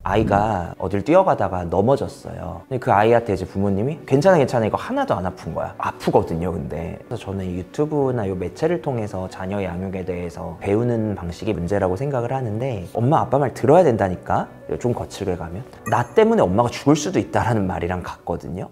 아이가 어딜 뛰어가다가 넘어졌어요. 근데 그 아이한테 이제 부모님이 괜찮아 이거 하나도 안 아픈 거야. 아프거든요. 근데 그래서 저는 유튜브나 요 매체를 통해서 자녀 양육에 대해서 배우는 방식이 문제라고 생각을 하는데, 엄마 아빠 말 들어야 된다니까. 좀 거칠게 가면 나 때문에 엄마가 죽을 수도 있다라는 말이랑 같거든요.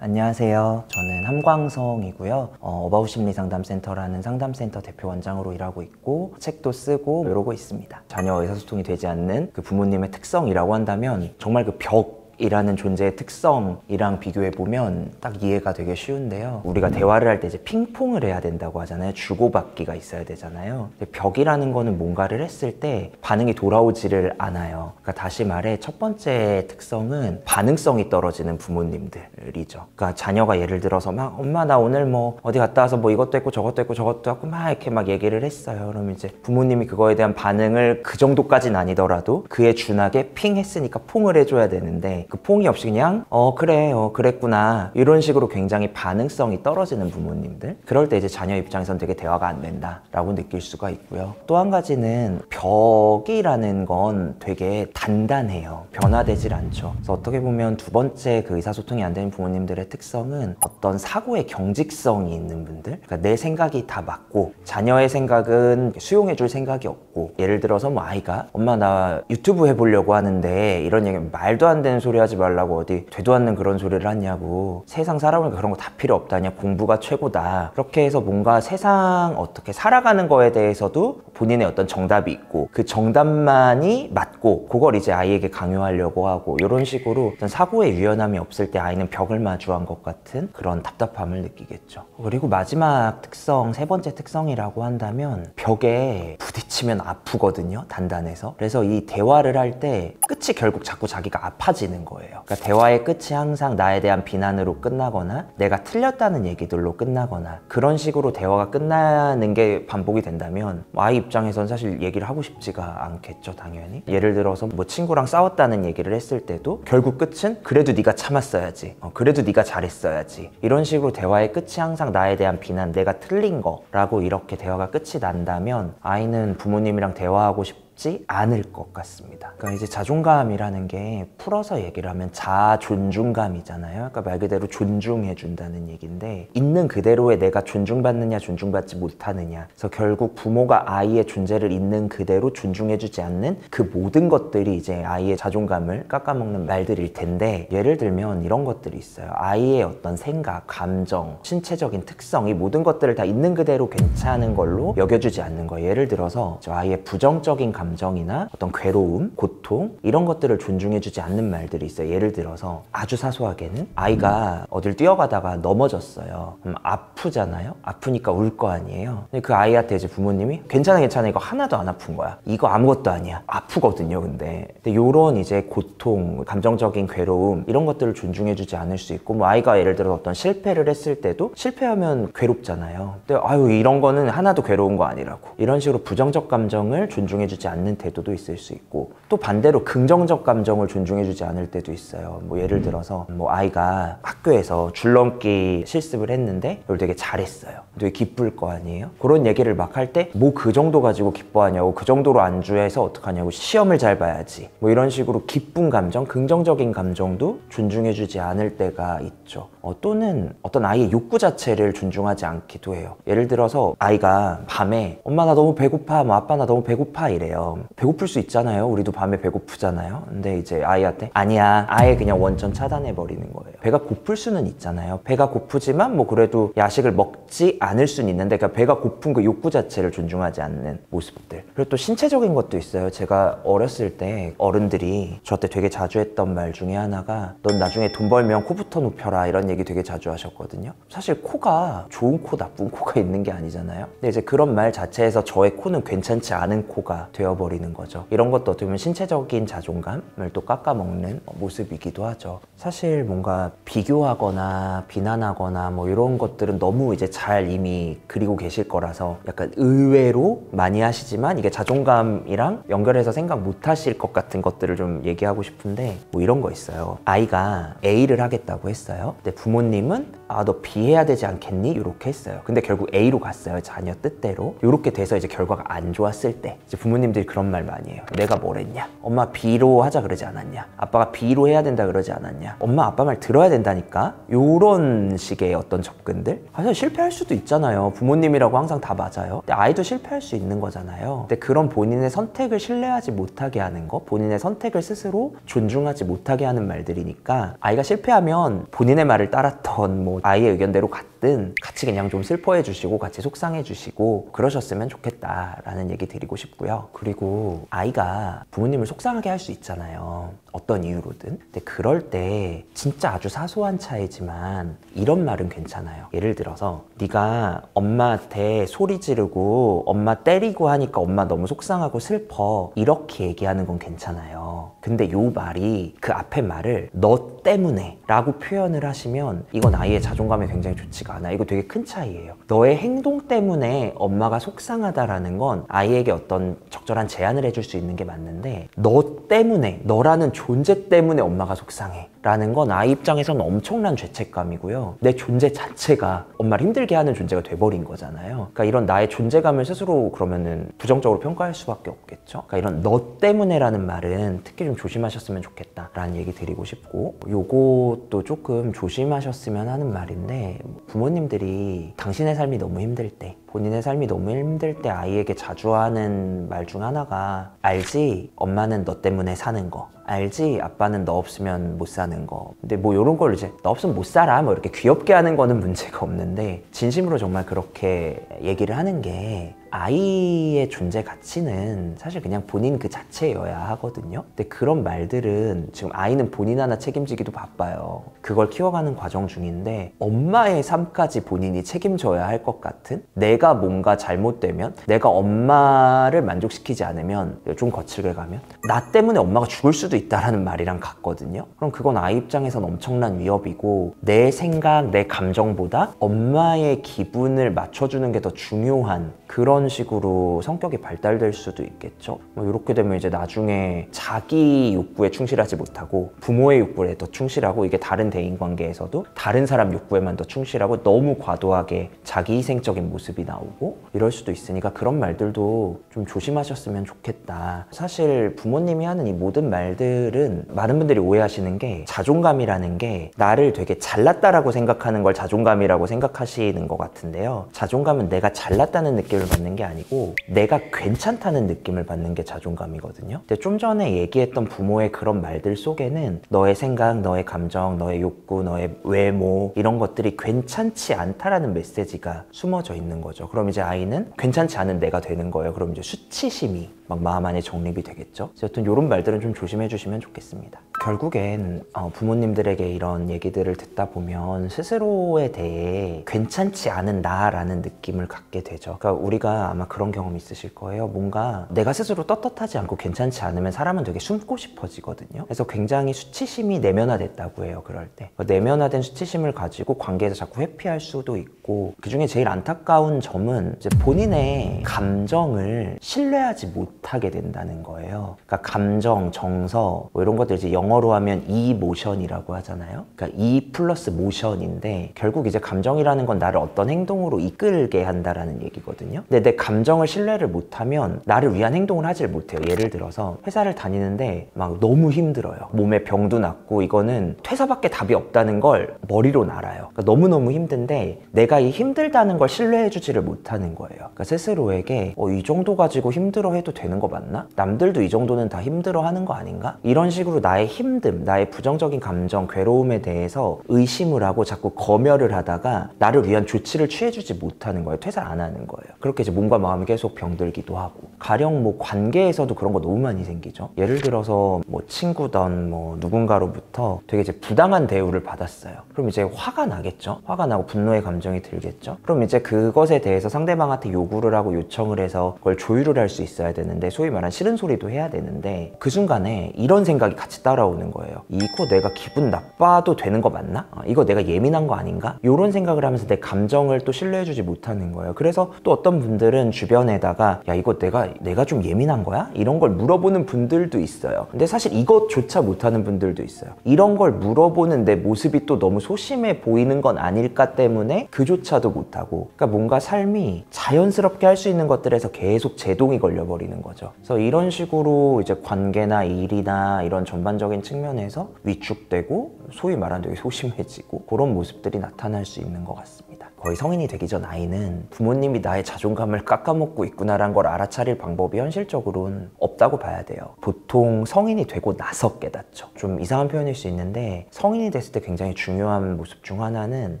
안녕하세요. 저는 함광성이고요. 어바웃 심리상담센터라는 상담센터 대표 원장으로 일하고 있고, 책도 쓰고 이러고 있습니다. 자녀 의사소통이 되지 않는 그 부모님의 특성이라고 한다면, 정말 그 벽이라는 존재의 특성이랑 비교해보면 딱 이해가 되게 쉬운데요. 우리가 대화를 할 때 이제 핑퐁을 해야 된다고 하잖아요. 주고받기가 있어야 되잖아요. 근데 벽이라는 거는 뭔가를 했을 때 반응이 돌아오지를 않아요. 그러니까 다시 말해, 첫 번째 특성은 반응성이 떨어지는 부모님들이죠. 그러니까 자녀가 예를 들어서 막 엄마 나 오늘 뭐 어디 갔다 와서 뭐 이것도 했고 저것도 했고 저것도 했고 막 이렇게 막 얘기를 했어요. 그러면 이제 부모님이 그거에 대한 반응을 그 정도까지는 아니더라도 그에 준하게 핑 했으니까 퐁을 해줘야 되는데, 그 퐁이 없이 그냥 그래 그랬구나 이런 식으로 굉장히 반응성이 떨어지는 부모님들, 그럴 때 이제 자녀 입장에선 되게 대화가 안 된다라고 느낄 수가 있고요. 또 한 가지는 벽이라는 건 되게 단단해요. 변화되질 않죠. 그래서 어떻게 보면 두 번째 그 의사소통이 안 되는 부모님들의 특성은 어떤 사고의 경직성이 있는 분들, 그러니까 내 생각이 다 맞고 자녀의 생각은 수용해줄 생각이 없고, 예를 들어서 뭐 아이가 엄마 나 유튜브 해보려고 하는데 이런 얘기, 말도 안 되는 소리 하지 말라고 어디 되도 않는 그런 소리를 하냐고, 세상 살아보니까 그런 거 다 필요 없다냐, 공부가 최고다, 그렇게 해서 뭔가 세상 어떻게 살아가는 거에 대해서도 본인의 어떤 정답이 있고 그 정답만이 맞고 그걸 이제 아이에게 강요하려고 하고, 이런 식으로 어떤 사고의 유연함이 없을 때 아이는 벽을 마주한 것 같은 그런 답답함을 느끼겠죠. 그리고 마지막 특성, 세 번째 특성이라고 한다면, 벽에 부딪히면 아프거든요. 단단해서. 그래서 이 대화를 할 때 끝이 결국 자꾸 자기가 아파지는 거예요. 그러니까 대화의 끝이 항상 나에 대한 비난으로 끝나거나 내가 틀렸다는 얘기들로 끝나거나, 그런 식으로 대화가 끝나는 게 반복이 된다면 아이 입장에선 사실 얘기를 하고 싶지가 않겠죠. 당연히. 예를 들어서 뭐 친구랑 싸웠다는 얘기를 했을 때도 결국 끝은 그래도 네가 참았어야지, 그래도 네가 잘했어야지, 이런 식으로 대화의 끝이 항상 나에 대한 비난, 내가 틀린 거라고 이렇게 대화가 끝이 난다면 아이는 부모님이랑 대화하고 싶지 않을 것 같습니다. 그러니까 이제 자존감이라는 게 풀어서 얘기를 하면 자존중감이잖아요. 그러니까 말 그대로 존중해 준다는 얘기인데, 있는 그대로의 내가 존중받느냐 존중받지 못하느냐, 그래서 결국 부모가 아이의 존재를 있는 그대로 존중해 주지 않는 그 모든 것들이 이제 아이의 자존감을 깎아먹는 말들일 텐데, 예를 들면 이런 것들이 있어요. 아이의 어떤 생각, 감정, 신체적인 특성, 이 모든 것들을 다 있는 그대로 괜찮은 걸로 여겨주지 않는 거예요. 예를 들어서 저 아이의 부정적인 감정이나 어떤 괴로움, 고통, 이런 것들을 존중해주지 않는 말들이 있어요. 예를 들어서 아주 사소하게는 아이가 어딜 뛰어가다가 넘어졌어요. 그럼 아프잖아요. 아프니까 울 거 아니에요. 근데 그 아이한테 이제 부모님이 괜찮아 이거 하나도 안 아픈 거야. 이거 아무것도 아니야. 아프거든요. 근데 요런 이제 고통, 감정적인 괴로움, 이런 것들을 존중해주지 않을 수 있고, 뭐 아이가 예를 들어 어떤 실패를 했을 때도 실패하면 괴롭잖아요. 근데 아유 이런 거는 하나도 괴로운 거 아니라고, 이런 식으로 부정적 감정을 존중해주지 않는 태도도 있을 수 있고, 또 반대로 긍정적 감정을 존중해주지 않을 때도 있어요. 뭐 예를 들어서 뭐 아이가 학교에서 줄넘기 실습을 했는데 이걸 되게 잘했어요. 되게 기쁠 거 아니에요. 그런 얘기를 막 할 때 뭐 그 정도 가지고 기뻐하냐고, 그 정도로 안주해서 어떡하냐고, 시험을 잘 봐야지, 뭐 이런 식으로 기쁜 감정, 긍정적인 감정도 존중해주지 않을 때가 있죠. 또는 어떤 아이의 욕구 자체를 존중하지 않기도 해요. 예를 들어서 아이가 밤에 엄마 나 너무 배고파, 뭐 아빠 나 너무 배고파 이래요. 배고플 수 있잖아요. 우리도 밤에 배고프잖아요. 근데 이제 아이한테 아니야, 아예 그냥 원천 차단해 버리는 거예요. 배가 고플 수는 있잖아요. 배가 고프지만 뭐 그래도 야식을 먹지 않을 수는 있는데, 그러니까 배가 고픈 그 욕구 자체를 존중하지 않는 모습들. 그리고 또 신체적인 것도 있어요. 제가 어렸을 때 어른들이 저한테 되게 자주 했던 말 중에 하나가, 넌 나중에 돈 벌면 코부터 눕혀라, 이런 얘기 되게 자주 하셨거든요. 사실 코가 좋은 코, 나쁜 코가 있는 게 아니잖아요. 근데 이제 그런 말 자체에서 저의 코는 괜찮지 않은 코가 되어버리는 거죠. 이런 것도 어떻게 보면 신체적인 자존감을 또 깎아먹는 모습이기도 하죠. 사실 뭔가 비교하거나 비난하거나 뭐 이런 것들은 너무 이제 잘 이미 그리고 계실 거라서 약간 의외로 많이 하시지만, 이게 자존감이랑 연결해서 생각 못 하실 것 같은 것들을 좀 얘기하고 싶은데, 뭐 이런 거 있어요. 아이가 A를 하겠다고 했어요. 근데 부모님은 아, 너 B해야 되지 않겠니? 이렇게 했어요. 근데 결국 A로 갔어요. 자녀 뜻대로. 이렇게 돼서 이제 결과가 안 좋았을 때 이제 부모님들이 그런 말 많이 해요. 내가 뭘 했냐? 엄마 B로 하자 그러지 않았냐? 아빠가 B로 해야 된다 그러지 않았냐? 엄마 아빠 말 들어야 된다니까? 요런 식의 어떤 접근들? 사실 실패할 수도 있잖아요. 부모님이라고 항상 다 맞아요. 근데 아이도 실패할 수 있는 거잖아요. 근데 그런 본인의 선택을 신뢰하지 못하게 하는 거, 본인의 선택을 스스로 존중하지 못하게 하는 말들이니까 아이가 실패하면 본인의 말을 따랐던 뭐 아이의 의견대로 갔든 같이 그냥 좀 슬퍼해 주시고 같이 속상해 주시고 그러셨으면 좋겠다라는 얘기 드리고 싶고요. 그리고 아이가 부모님을 속상하게 할 수 있잖아요. 어떤 이유로든. 근데 그럴 때 진짜 아주 사소한 차이지만 이런 말은 괜찮아요. 예를 들어서 네가 엄마한테 소리 지르고 엄마 때리고 하니까 엄마 너무 속상하고 슬퍼 이렇게 얘기하는 건 괜찮아요. 근데 요 말이 그 앞에 말을 너 때문에 라고 표현을 하시면 이건 아이의 자존감에 굉장히 좋지가 않아요. 이거 되게 큰 차이예요. 너의 행동 때문에 엄마가 속상하다라는 건 아이에게 어떤 적절한 제안을 해줄 수 있는 게 맞는데 너 때문에, 너라는 존재 때문에 엄마가 속상해 라는 건 아이 입장에서는 엄청난 죄책감이고요. 내 존재 자체가 엄마를 힘들게 하는 존재가 돼버린 거잖아요. 그러니까 이런 나의 존재감을 스스로 그러면은 부정적으로 평가할 수밖에 없겠죠. 그러니까 이런 너 때문에라는 말은 특히 좀 조심하셨으면 좋겠다라는 얘기 드리고 싶고, 요것도 조금 조심하셨으면 하는 말인데, 부모님들이 당신의 삶이 너무 힘들 때, 본인의 삶이 너무 힘들 때 아이에게 자주 하는 말 중 하나가 알지? 엄마는 너 때문에 사는 거. 알지? 아빠는 너 없으면 못 사는 거. 근데 뭐 이런 걸 이제 너 없으면 못 살아 뭐 이렇게 귀엽게 하는 거는 문제가 없는데 진심으로 정말 그렇게 얘기를 하는 게 아이의 존재 가치는 사실 그냥 본인 그 자체여야 하거든요. 근데 그런 말들은 지금 아이는 본인 하나 책임지기도 바빠요. 그걸 키워가는 과정 중인데 엄마의 삶까지 본인이 책임져야 할 것 같은, 내가 뭔가 잘못되면, 내가 엄마를 만족시키지 않으면, 좀 거칠게 가면 나 때문에 엄마가 죽을 수도 있다라는 말이랑 같거든요. 그럼 그건 아이 입장에선 엄청난 위협이고, 내 생각, 내 감정보다 엄마의 기분을 맞춰주는 게 더 중요한 그런 식으로 성격이 발달될 수도 있겠죠. 뭐 이렇게 되면 이제 나중에 자기 욕구에 충실하지 못하고 부모의 욕구에 더 충실하고, 이게 다른 대인관계에서도 다른 사람 욕구에만 더 충실하고 너무 과도하게 자기 희생적인 모습이 나오고 이럴 수도 있으니까 그런 말들도 좀 조심하셨으면 좋겠다. 사실 부모님이 하는 이 모든 말들은 많은 분들이 오해하시는 게, 자존감이라는 게 나를 되게 잘났다라고 생각하는 걸 자존감이라고 생각하시는 것 같은데요. 자존감은 내가 잘났다는 느낌을 받는 게 아니고 내가 괜찮다는 느낌을 받는 게 자존감이거든요. 근데 좀 전에 얘기했던 부모의 그런 말들 속에는 너의 생각, 너의 감정, 너의 욕구, 너의 외모 이런 것들이 괜찮지 않다라는 메시지가 숨어져 있는 거죠. 그럼 이제 아이는 괜찮지 않은 내가 되는 거예요. 그럼 이제 수치심이 막 마음 안에 정립이 되겠죠. 어쨌든 이런 말들은 좀 조심해 주시면 좋겠습니다. 결국엔 부모님들에게 이런 얘기들을 듣다 보면 스스로에 대해 괜찮지 않은 나라는 느낌을 갖게 되죠. 그러니까 우리가 아마 그런 경험 있으실 거예요. 뭔가 내가 스스로 떳떳하지 않고 괜찮지 않으면 사람은 되게 숨고 싶어지거든요. 그래서 굉장히 수치심이 내면화됐다고 해요. 그럴 때 내면화된 수치심을 가지고 관계에서 자꾸 회피할 수도 있고, 그중에 제일 안타까운 점은 이제 본인의 감정을 신뢰하지 못하게 된다는 거예요. 그러니까 감정, 정서 뭐 이런 것들 이제 영어로 하면 이모션이라고 하잖아요. 그러니까 이 플러스 모션인데, 결국 이제 감정이라는 건 나를 어떤 행동으로 이끌게 한다라는 얘기거든요. 근데 내 감정을 신뢰를 못하면 나를 위한 행동을 하질 못해요. 예를 들어서 회사를 다니는데 막 너무 힘들어요. 몸에 병도 났고 이거는 퇴사밖에 답이 없다는 걸 머리로는 알아요. 그러니까 너무너무 힘든데 내가 이 힘들다는 걸 신뢰해주지를 못하는 거예요. 그러니까 스스로에게 이 정도 가지고 힘들어해도 되는 거 맞나? 남들도 이 정도는 다 힘들어하는 거 아닌가? 이런 식으로 나의 힘듦, 나의 부정적인 감정, 괴로움에 대해서 의심을 하고 자꾸 검열을 하다가 나를 위한 조치를 취해주지 못하는 거예요. 퇴사를 안 하는 거예요. 그렇게 이제 몸과 마음이 계속 병들기도 하고, 가령 뭐 관계에서도 그런 거 너무 많이 생기죠. 예를 들어서 뭐 친구든 뭐 누군가로부터 되게 이제 부당한 대우를 받았어요. 그럼 이제 화가 나겠죠. 화가 나고 분노의 감정이 들겠죠. 그럼 이제 그것에 대해서 상대방한테 요구를 하고 요청을 해서 그걸 조율을 할 수 있어야 되는데, 소위 말하는 싫은 소리도 해야 되는데, 그 순간에 이런 생각이 같이 따라오는 올라오는 거예요. 이거 내가 기분 나빠도 되는 거 맞나? 이거 내가 예민한 거 아닌가? 이런 생각을 하면서 내 감정을 또 신뢰해주지 못하는 거예요. 그래서 또 어떤 분들은 주변에다가 야 이거 내가 좀 예민한 거야? 이런 걸 물어보는 분들도 있어요. 근데 사실 이것조차 못하는 분들도 있어요. 이런 걸 물어보는 내 모습이 또 너무 소심해 보이는 건 아닐까 때문에 그조차도 못하고, 그러니까 뭔가 삶이 자연스럽게 할 수 있는 것들에서 계속 제동이 걸려버리는 거죠. 그래서 이런 식으로 이제 관계나 일이나 이런 전반적인 측면에서 위축되고 소위 말하는 되게 소심해지고 그런 모습들이 나타날 수 있는 것 같습니다. 거의 성인이 되기 전 아이는 부모님이 나의 자존감을 깎아먹고 있구나라는 걸 알아차릴 방법이 현실적으로는 없다고 봐야 돼요. 보통 성인이 되고 나서 깨닫죠. 좀 이상한 표현일 수 있는데 성인이 됐을 때 굉장히 중요한 모습 중 하나는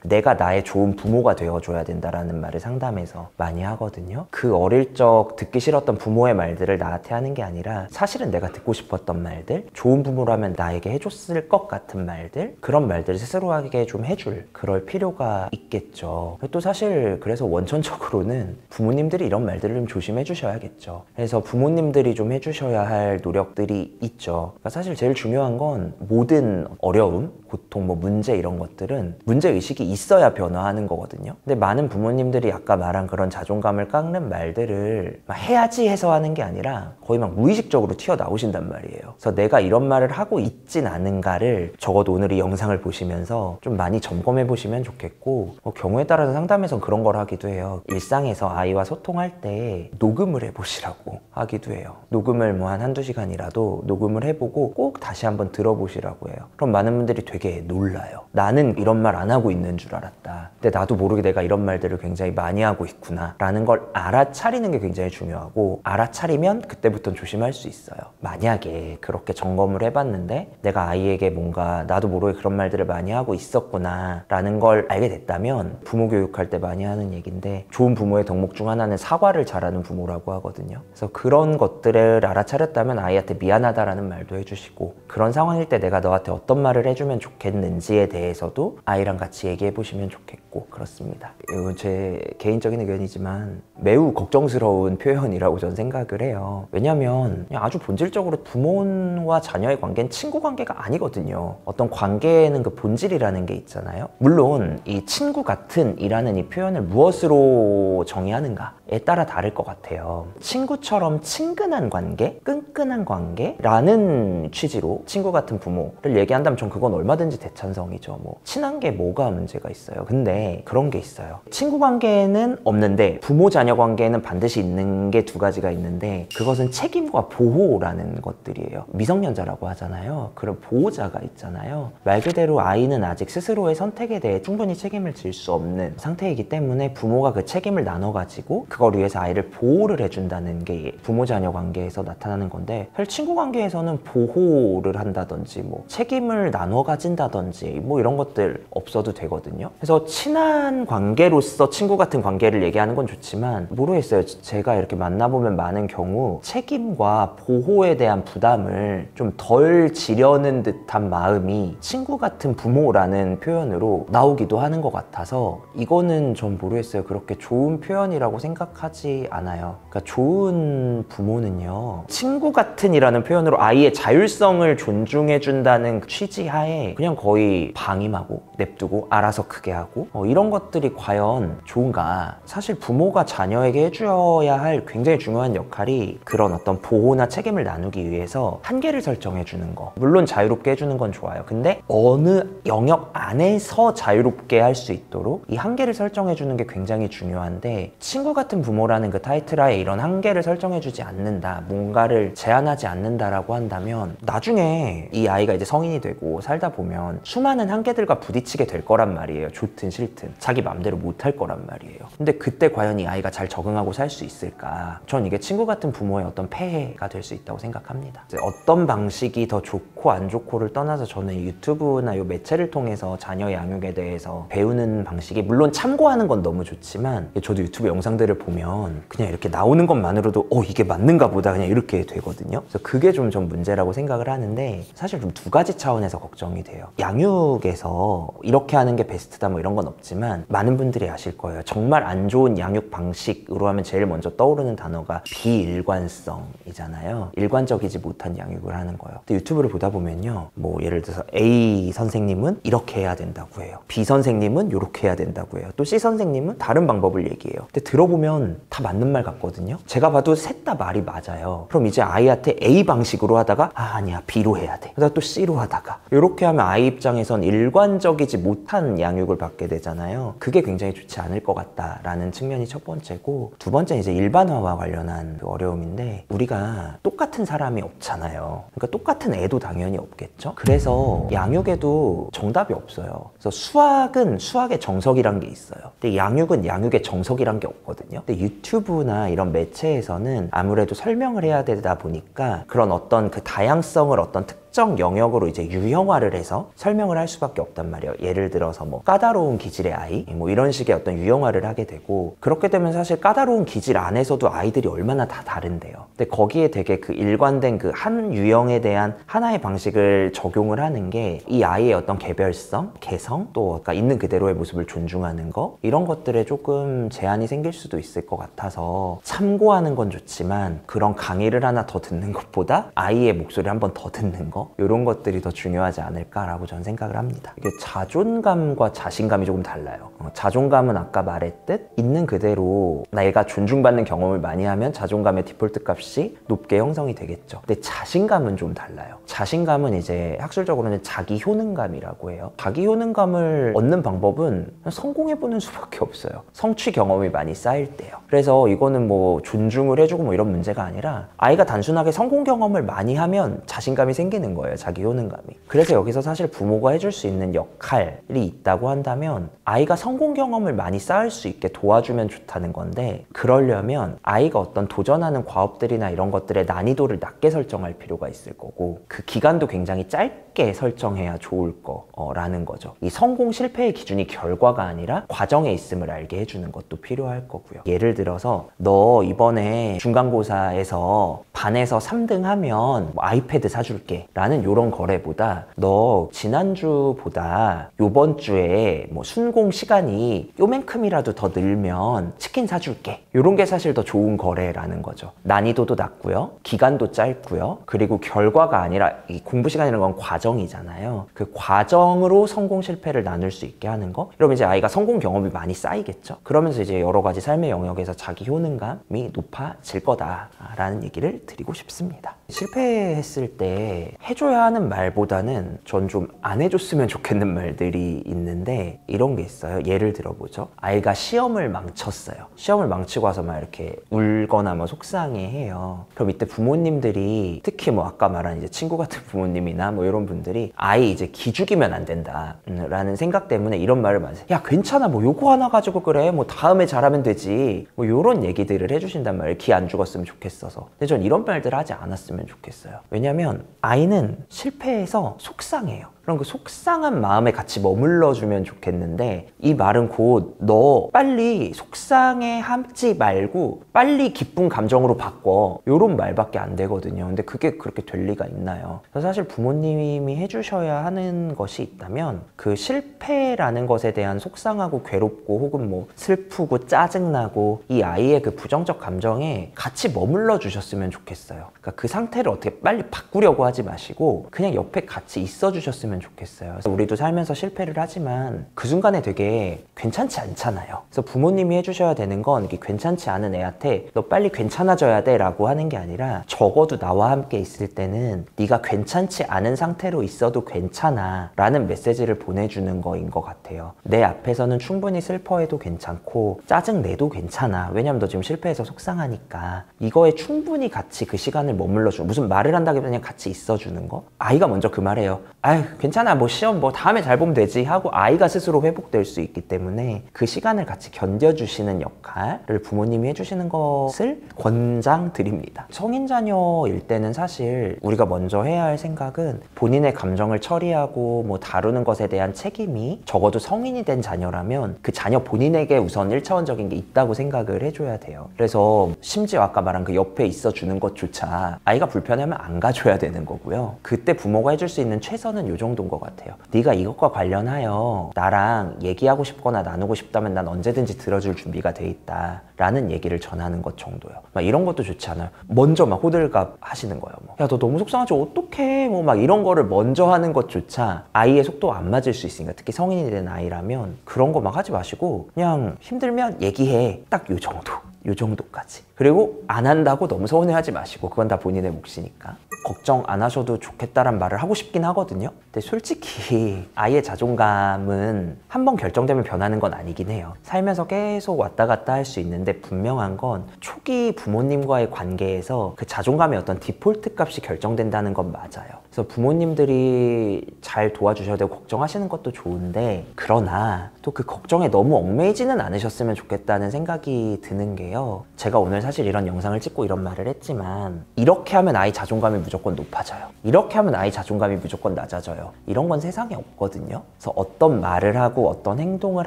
내가 나의 좋은 부모가 되어줘야 된다라는 말을 상담에서 많이 하거든요. 그 어릴 적 듣기 싫었던 부모의 말들을 나한테 하는 게 아니라 사실은 내가 듣고 싶었던 말들, 좋은 부모라면 나에게 해줬을 것 같은 말들, 그런 말들을 스스로에게 좀 해줄 그럴 필요가 있겠죠. 또 사실 그래서 원천적으로는 부모님들이 이런 말들을 좀 조심해 주셔야겠죠. 그래서 부모님들이 좀 해주셔야 할 노력들이 있죠. 그러니까 사실 제일 중요한 건 모든 어려움, 고통, 문제 이런 것들은 문제의식이 있어야 변화하는 거거든요. 근데 많은 부모님들이 아까 말한 그런 자존감을 깎는 말들을 막 해야지 해서 하는 게 아니라 거의 막 무의식적으로 튀어나오신단 말이에요. 그래서 내가 이런 말을 하고 있진 않은가를 적어도 오늘 이 영상을 보시면서 좀 많이 점검해 보시면 좋겠고, 경우에 따라서 상담에서 그런 걸 하기도 해요. 일상에서 아이와 소통할 때 녹음을 해보시라고 하기도 해요. 녹음을 한 한두 시간이라도 녹음을 해보고 꼭 다시 한번 들어보시라고 해요. 그럼 많은 분들이 되게 놀라요. 나는 이런 말 안 하고 있는 줄 알았다. 근데 나도 모르게 내가 이런 말들을 굉장히 많이 하고 있구나 라는 걸 알아차리는 게 굉장히 중요하고, 알아차리면 그때부터는 조심할 수 있어요. 만약에 그렇게 점검을 해봤는데 내가 아이에게 뭔가 나도 모르게 그런 말들을 많이 하고 있었구나 라는 걸 알게 됐다면, 부모 교육할 때 많이 하는 얘기인데 좋은 부모의 덕목 중 하나는 사과를 잘하는 부모라고 하거든요. 그래서 그런 것들을 알아차렸다면 아이한테 미안하다라는 말도 해주시고, 그런 상황일 때 내가 너한테 어떤 말을 해주면 좋겠는지에 대해서도 아이랑 같이 얘기해 보시면 좋겠고, 그렇습니다. 이건 제 개인적인 의견이지만 매우 걱정스러운 표현이라고 저는 생각을 해요. 왜냐면 그냥 아주 본질적으로 부모와 자녀의 관계는 친구 관계가 아니거든요. 어떤 관계에는 그 본질이라는 게 있잖아요. 물론 이 친구 같은 이라는 이 표현을 무엇으로 정의하는가에 따라 다를 것 같아요. 친구처럼 친근한 관계, 끈끈한 관계라는 취지로 친구 같은 부모를 얘기한다면 전 그건 얼마든지 대찬성이죠. 친한 게 뭐가 문제가 있어요. 근데 그런 게 있어요. 친구 관계는 없는데 부모 자녀 관계는 반드시 있는 게 두 가지가 있는데, 그것은 책임과 보호라는 것들이에요. 미성년자라고 하잖아요. 그런 보호자가 있잖아요. 말 그대로 아이는 아직 스스로의 선택에 대해 충분히 책임을 질 수 없는 상태이기 때문에 부모가 그 책임을 나눠가지고 그걸 위해서 아이를 보호를 해준다는 게 부모 자녀 관계에서 나타나는 건데, 사실 친구 관계에서는 보호를 한다든지 책임을 나눠 가진다든지 이런 것들 없어도 되거든요. 그래서 친한 관계로서 친구 같은 관계를 얘기하는 건 좋지만, 모르겠어요. 제가 이렇게 만나보면 많은 경우 책임과 보호에 대한 부담을 좀 덜 지려는 듯한 마음이 친구 같은 부모라는 표현으로 나오기도 하는 것 같아서, 이거는 전 모르겠어요. 그렇게 좋은 표현이라고 생각하지 않아요. 그러니까 좋은 부모는요, 친구 같은 이라는 표현으로 아이의 자율성을 존중해준다는 취지하에 그냥 거의 방임하고 냅두고 알아서 크게 하고 이런 것들이 과연 좋은가. 사실 부모가 자녀에게 해줘야 할 굉장히 중요한 역할이 그런 어떤 보호나 책임을 나누기 위해서 한계를 설정해 주는 거, 물론 자유롭게 해주는 건 좋아요. 근데 어느 영역 안에서 자유롭게 할 수 있도록 이 한계를 설정해 주는 게 굉장히 중요한데, 친구 같은 부모라는 그 타이틀 하에 이런 한계를 설정해 주지 않는다, 뭔가를 제한하지 않는다라고 한다면 나중에 이 아이가 이제 성인이 되고 살다 보면 수많은 한계들과 부딪히게 될 거란 말이에요. 좋든 싫든 자기 마음대로 못 할 거란 말이에요. 근데 그때 과연 이 아이가 잘 적응하고 살 수 있을까? 전 이게 친구 같은 부모의 어떤 폐해가 될 수 있다고 생각합니다. 이제 어떤 방식이 더 좋고 안 좋고를 떠나서 저는 유튜브나 이 매체를 통해서 자녀 양육에 대해서 배우는 방식이, 물론 참고하는 건 너무 좋지만 저도 유튜브 영상들을 보면 그냥 이렇게 나오는 것만으로도 이게 맞는가 보다 그냥 이렇게 되거든요. 그래서 그게 좀 문제라고 생각을 하는데 사실 좀 두 가지 차원에서 걱정이 돼요. 양육에서 이렇게 하는 게 베스트다 뭐 이런 건 없지만 많은 분들이 아실 거예요. 정말 안 좋은 양육 방식으로 하면 제일 먼저 떠오르는 단어가 비일관성이잖아요. 일관적이지 못한 양육을 하는 거예요. 근데 유튜브를 보다 보면요, 뭐 예를 들어서 A 선생님은 이렇게 해야 된다고 해요. B 선생님은 이렇게 해야 된다고 해요. 또 C 선생님은 다른 방법을 얘기해요. 근데 들어보면 다 맞는 말 같거든요. 제가 봐도 셋 다 말이 맞아요. 그럼 이제 아이한테 A 방식으로 하다가 아니야 B로 해야 돼. 그러다 또 C로 하다가 이렇게 하면 아이 입장에선 일관적이지 못한 양육을 받게 되잖아요. 그게 굉장히 좋지 않을 것 같다라는 측면이 첫 번째고, 두 번째는 이제 일반화와 관련한 그 어려움인데, 우리가 똑같은 사람이 없잖아요. 그러니까 똑같은 애도 당연히 없겠죠. 그래서 양육에도 정답이 없어요. 그래서 수학은 수학의 정석이란 게 있어요. 근데 양육은 양육의 정석이란 게 없거든요. 근데 유튜브나 이런 매체에서는 아무래도 설명을 해야 되다 보니까 그런 어떤 그 다양성을 어떤 특정 영역으로 이제 유형화를 해서 설명을 할 수밖에 없단 말이에요. 예를 들어서 뭐 까다로운 기질의 아이 뭐 이런 식의 어떤 유형화를 하게 되고, 그렇게 되면 사실 까다로운 기질 안에서도 아이들이 얼마나 다 다른데요. 근데 거기에 되게 그 일관된 그 한 유형에 대한 하나의 방식을 적용을 하는 게 이 아이의 어떤 개별성, 개성, 또 그러니까 있는 그대로의 모습을 존중하는 거, 이런 것들에 조금 제한이 생길 수도 있을 것 같아서 참고하는 건 좋지만 그런 강의를 하나 더 듣는 것보다 아이의 목소리를 한 번 더 듣는 거, 이런 것들이 더 중요하지 않을까라고 저는 생각을 합니다. 이게 자존감과 자신감이 조금 달라요. 자존감은 아까 말했듯 있는 그대로 내가 존중받는 경험을 많이 하면 자존감의 디폴트 값이 높게 형성이 되겠죠. 근데 자신감은 좀 달라요. 자신감은 이제 학술적으로는 자기 효능감이라고 해요. 자기 효능감을 얻는 방법은 성공해보는 수밖에 없어요. 성취 경험이 많이 쌓일 때요. 그래서 이거는 뭐 존중을 해주고 뭐 이런 문제가 아니라 아이가 단순하게 성공 경험을 많이 하면 자신감이 생기는 거예요. 자기 효능감이. 그래서 여기서 사실 부모가 해줄 수 있는 역할이 있다고 한다면 아이가 성공 경험을 많이 쌓을 수 있게 도와주면 좋다는 건데, 그러려면 아이가 어떤 도전하는 과업들이나 이런 것들의 난이도를 낮게 설정할 필요가 있을 거고, 그 기간도 굉장히 짧게 설정해야 좋을 거라는 거죠. 이 성공 실패의 기준이 결과가 아니라 과정에 있음을 알게 해주는 것도 필요할 거고요. 예를 들어서 너 이번에 중간고사에서 반에서 3등 하면 뭐 아이패드 사줄게 라는 이런 거래보다, 너 지난주보다 요번 주에 뭐 순공 시간이 요만큼이라도 더 늘면 치킨 사줄게, 이런 게 사실 더 좋은 거래라는 거죠. 난이도도 낮고요, 기간도 짧고요, 그리고 결과가 아니라 이 공부 시간이라는 건 과정이잖아요. 그 과정으로 성공 실패를 나눌 수 있게 하는 거, 이러면 이제 아이가 성공 경험이 많이 쌓이겠죠. 그러면서 이제 여러 가지 삶의 영역에서 자기 효능감이 높아질 거다라는 얘기를 드리고 싶습니다. 실패했을 때 해줘야 하는 말보다는 전 좀 안 해줬으면 좋겠는 말들이 있는데, 이런 게 있어요. 예를 들어보죠. 아이가 시험을 망쳤어요. 시험을 망치고 와서 막 이렇게 울거나 뭐 속상해해요. 그럼 이때 부모님들이, 특히 뭐 아까 말한 이제 친구 같은 부모님이나 뭐 이런 분들이 아이 이제 기죽이면 안 된다 라는 생각 때문에 이런 말을 많이 해요. 야 괜찮아, 뭐 요거 하나 가지고 그래, 뭐 다음에 잘하면 되지, 뭐 요런 얘기들을 해주신단 말이에요. 기 안 죽었으면 좋겠어서. 근데 전 이런 말들을 하지 않았으면 좋겠어요. 왜냐면 아이는 실패해서 속상해요. 그럼 그 속상한 마음에 같이 머물러주면 좋겠는데, 이 말은 곧 너 빨리 속상해 하지 말고 빨리 기쁜 감정으로 바꿔, 요런 말밖에 안 되거든요. 근데 그게 그렇게 될 리가 있나요? 그래서 사실 부모님이 해주셔야 하는 것이 있다면 그 실패라는 것에 대한 속상하고 괴롭고 혹은 뭐 슬프고 짜증나고 이 아이의 그 부정적 감정에 같이 머물러 주셨으면 좋겠어요. 그러니까 그 상태를 어떻게 빨리 바꾸려고 하지 마시고 그냥 옆에 같이 있어 주셨으면 좋겠어요. 그래서 우리도 살면서 실패를 하지만 그 순간에 되게 괜찮지 않잖아요. 그래서 부모님이 해주셔야 되는 건 이게 괜찮지 않은 애한테 너 빨리 괜찮아져야 돼 라고 하는 게 아니라, 적어도 나와 함께 있을 때는 네가 괜찮지 않은 상태로 있어도 괜찮아 라는 메시지를 보내주는 거인 것 같아요. 내 앞에서는 충분히 슬퍼해도 괜찮고 짜증내도 괜찮아. 왜냐면 너 지금 실패해서 속상하니까. 이거에 충분히 같이 그 시간을 머물러주는, 무슨 말을 한다기보다 그냥 같이 있어주는 거. 아이가 먼저 그 말해요. 아유 괜찮아, 뭐 시험 뭐 다음에 잘 보면 되지 하고 아이가 스스로 회복될 수 있기 때문에 그 시간을 같이 견뎌주시는 역할을 부모님이 해주시는 것을 권장드립니다. 성인 자녀일 때는 사실 우리가 먼저 해야 할 생각은 본인의 감정을 처리하고 뭐 다루는 것에 대한 책임이 적어도 성인이 된 자녀라면 그 자녀 본인에게 우선 1차원적인 게 있다고 생각을 해줘야 돼요. 그래서 심지어 아까 말한 그 옆에 있어주는 것조차 아이가 불편하면 안 가줘야 되는 거고요. 그때 부모가 해줄 수 있는 최선은 요 정도인 것 같아요. 네가 이것과 관련하여 나랑 얘기하고 싶거나 나누고 싶다면 난 언제든지 들어줄 준비가 돼 있다 라는 얘기를 전하는 것 정도요. 막 이런 것도 좋지 않아요? 먼저 막 호들갑 하시는 거예요. 뭐. 야, 너 너무 속상하지 어떡해, 뭐 막 이런 거를 먼저 하는 것조차 아이의 속도가 안 맞을 수 있으니까, 특히 성인이 된 아이라면 그런 거 막 하지 마시고 그냥 힘들면 얘기해, 딱 요 정도, 요 정도까지. 그리고 안 한다고 너무 서운해하지 마시고, 그건 다 본인의 몫이니까. 걱정 안 하셔도 좋겠다란 말을 하고 싶긴 하거든요. 근데 솔직히 아이의 자존감은 한번 결정되면 변하는 건 아니긴 해요. 살면서 계속 왔다 갔다 할 수 있는데, 분명한 건 초기 부모님과의 관계에서 그 자존감의 어떤 디폴트 값이 결정된다는 건 맞아요. 그래서 부모님들이 잘 도와주셔야 되고 걱정하시는 것도 좋은데, 그러나 또 그 걱정에 너무 얽매이지는 않으셨으면 좋겠다는 생각이 드는 게요, 제가 오늘 사실 이런 영상을 찍고 이런 말을 했지만, 이렇게 하면 아이 자존감이 무조건 높아져요, 이렇게 하면 아이 자존감이 무조건 낮아져요, 이런 건 세상에 없거든요. 그래서 어떤 말을 하고 어떤 행동을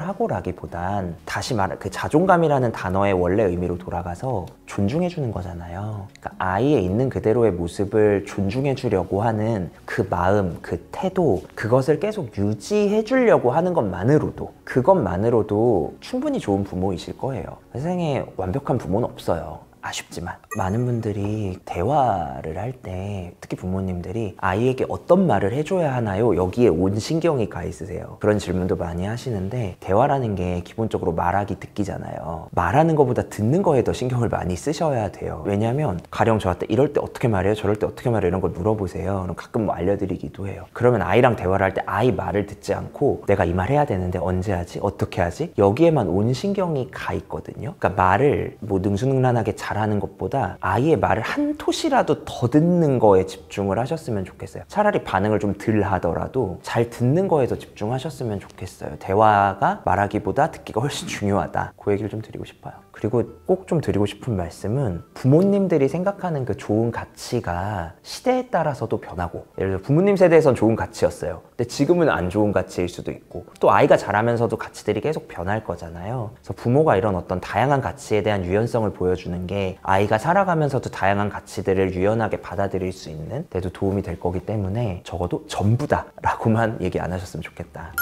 하고라기보단, 다시 말해 그 자존감이라는 단어의 원래 의미로 돌아가서 존중해 주는 거잖아요. 그러니까 아이의 있는 그대로의 모습을 존중해 주려고 하는 그 마음, 그 태도, 그것을 계속 유지해 주려고 하는 그것만으로도 충분히 좋은 부모이실 거예요. 세상에 완벽한 부모는 없어요. 아쉽지만 많은 분들이 대화를 할 때, 특히 부모님들이 아이에게 어떤 말을 해줘야 하나요? 여기에 온 신경이 가 있으세요. 그런 질문도 많이 하시는데, 대화라는 게 기본적으로 말하기 듣기잖아요. 말하는 것보다 듣는 거에 더 신경을 많이 쓰셔야 돼요. 왜냐면 가령 저한테 이럴 때 어떻게 말해요? 저럴 때 어떻게 말해요? 이런 걸 물어보세요. 그럼 가끔 뭐 알려드리기도 해요. 그러면 아이랑 대화를 할 때 아이 말을 듣지 않고 내가 이 말 해야 되는데 언제 하지? 어떻게 하지? 여기에만 온 신경이 가 있거든요. 그러니까 말을 뭐 능수능란하게 잘하는 것보다 아이의 말을 한 토시라도 더 듣는 거에 집중을 하셨으면 좋겠어요. 차라리 반응을 좀 덜 하더라도 잘 듣는 거에 더 집중하셨으면 좋겠어요. 대화가 말하기보다 듣기가 훨씬 중요하다, 그 얘기를 좀 드리고 싶어요. 그리고 꼭 좀 드리고 싶은 말씀은, 부모님들이 생각하는 그 좋은 가치가 시대에 따라서도 변하고, 예를 들어 부모님 세대에선 좋은 가치였어요. 근데 지금은 안 좋은 가치일 수도 있고, 또 아이가 자라면서도 가치들이 계속 변할 거잖아요. 그래서 부모가 이런 어떤 다양한 가치에 대한 유연성을 보여주는 게 아이가 살아가면서도 다양한 가치들을 유연하게 받아들일 수 있는 데도 도움이 될 거기 때문에, 적어도 전부다 라고만 얘기 안 하셨으면 좋겠다.